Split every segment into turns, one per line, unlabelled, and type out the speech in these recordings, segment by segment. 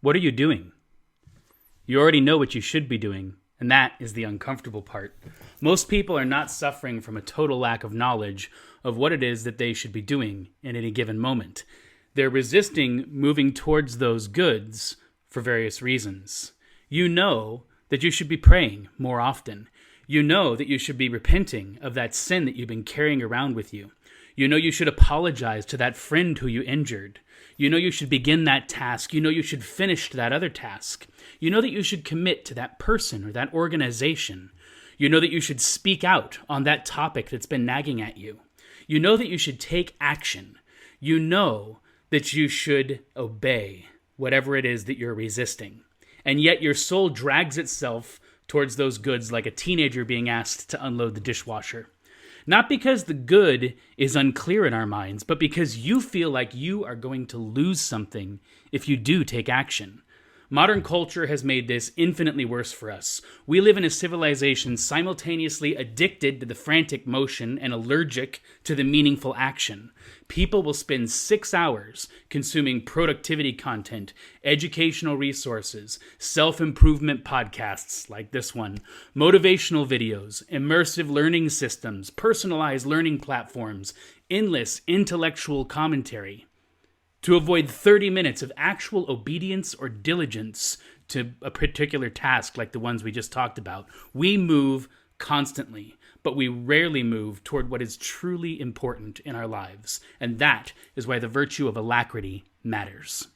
What are you doing? You already know what you should be doing, and that is the uncomfortable part. Most people are not suffering from a total lack of knowledge of what it is that they should be doing in any given moment. They're resisting moving towards those goods for various reasons. You know that you should be praying more often. You know that you should be repenting of that sin that you've been carrying around with you. You know you should apologize to that friend who you injured. You know you should begin that task. You know you should finish that other task. You know that you should commit to that person or that organization. You know that you should speak out on that topic that's been nagging at you. You know that you should take action. You know that you should obey whatever it is that you're resisting. And yet your soul drags itself towards those goods like a teenager being asked to unload the dishwasher. Not because the good is unclear in our minds, but because you feel like you are going to lose something if you do take action. Modern culture has made this infinitely worse for us. We live in a civilization simultaneously addicted to the frantic motion and allergic to the meaningful action. People will spend 6 hours consuming productivity content, educational resources, self-improvement podcasts like this one, motivational videos, immersive learning systems, personalized learning platforms, endless intellectual commentary, to avoid 30 minutes of actual obedience or diligence to a particular task like the ones we just talked about. We move constantly, but we rarely move toward what is truly important in our lives. And that is why the virtue of alacrity matters.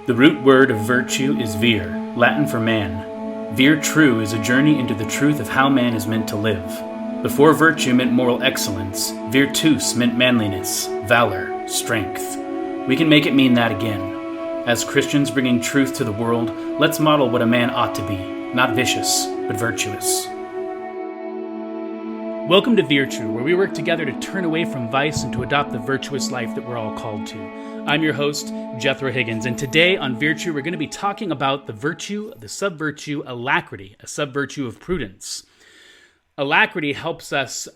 The root word of virtue is vir, Latin for man. VirTrue is a journey into the truth of how man is meant to live. Before virtue meant moral excellence, virtus meant manliness, valor, strength. We can make it mean that again. As Christians bringing truth to the world, let's model what a man ought to be, not vicious, but virtuous. Welcome to VirTrue, where we work together to turn away from vice and to adopt the virtuous life that we're all called to. I'm your host, Jethro Higgins, and today on VirTrue, we're going to be talking about the virtue, the sub-virtue, alacrity, a sub-virtue of prudence. Alacrity helps us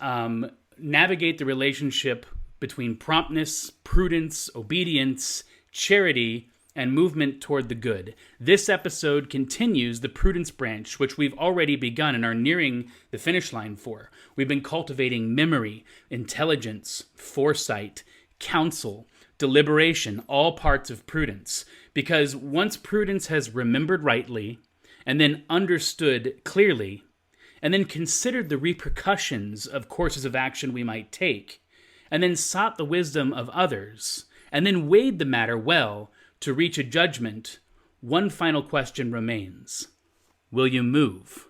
navigate the relationship between promptness, prudence, obedience, charity, and movement toward the good. This episode continues the prudence branch, which we've already begun and are nearing the finish line for. We've been cultivating memory, intelligence, foresight, counsel, deliberation, all parts of prudence. Because once prudence has remembered rightly, and then understood clearly, and then considered the repercussions of courses of action we might take, and then sought the wisdom of others, and then weighed the matter well to reach a judgment, one final question remains. Will you move?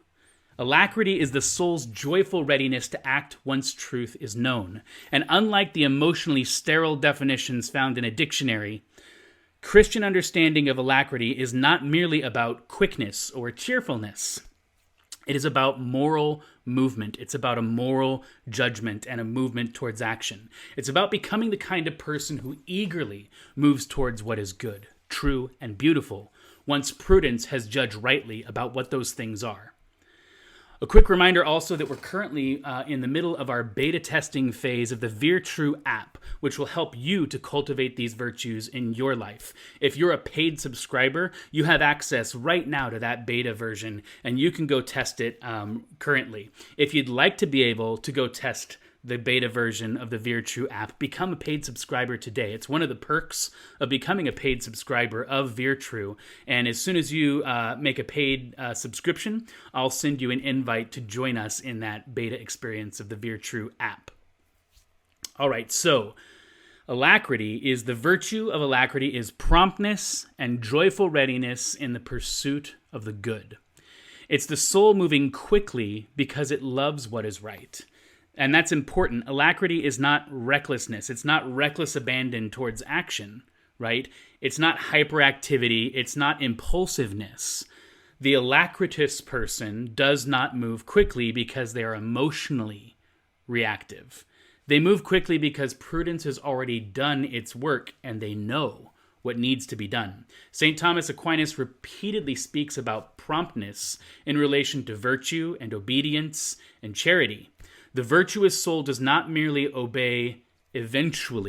Alacrity is the soul's joyful readiness to act once truth is known. And unlike the emotionally sterile definitions found in a dictionary, Christian understanding of alacrity is not merely about quickness or cheerfulness. It is about moral movement. It's about a moral judgment and a movement towards action. It's about becoming the kind of person who eagerly moves towards what is good, true, and beautiful, once prudence has judged rightly about what those things are. A quick reminder also that we're currently in the middle of our beta testing phase of the VirTrue app, which will help you to cultivate these virtues in your life. If you're a paid subscriber, you have access right now to that beta version, and you can go test it currently. If you'd like to be able to go test the beta version of the VirTrue app, become a paid subscriber today. It's one of the perks of becoming a paid subscriber of VirTrue. And as soon as you make a paid subscription, I'll send you an invite to join us in that beta experience of the VirTrue app. All right, so the virtue of alacrity is promptness and joyful readiness in the pursuit of the good. It's the soul moving quickly because it loves what is right. And that's important. Alacrity is not recklessness. It's not reckless abandon towards action, right? It's not hyperactivity. It's not impulsiveness. The Alacritas person does not move quickly because they are emotionally reactive. They move quickly because prudence has already done its work and they know what needs to be done. St. Thomas Aquinas repeatedly speaks about promptness in relation to virtue and obedience and charity. The virtuous soul does not merely obey eventually.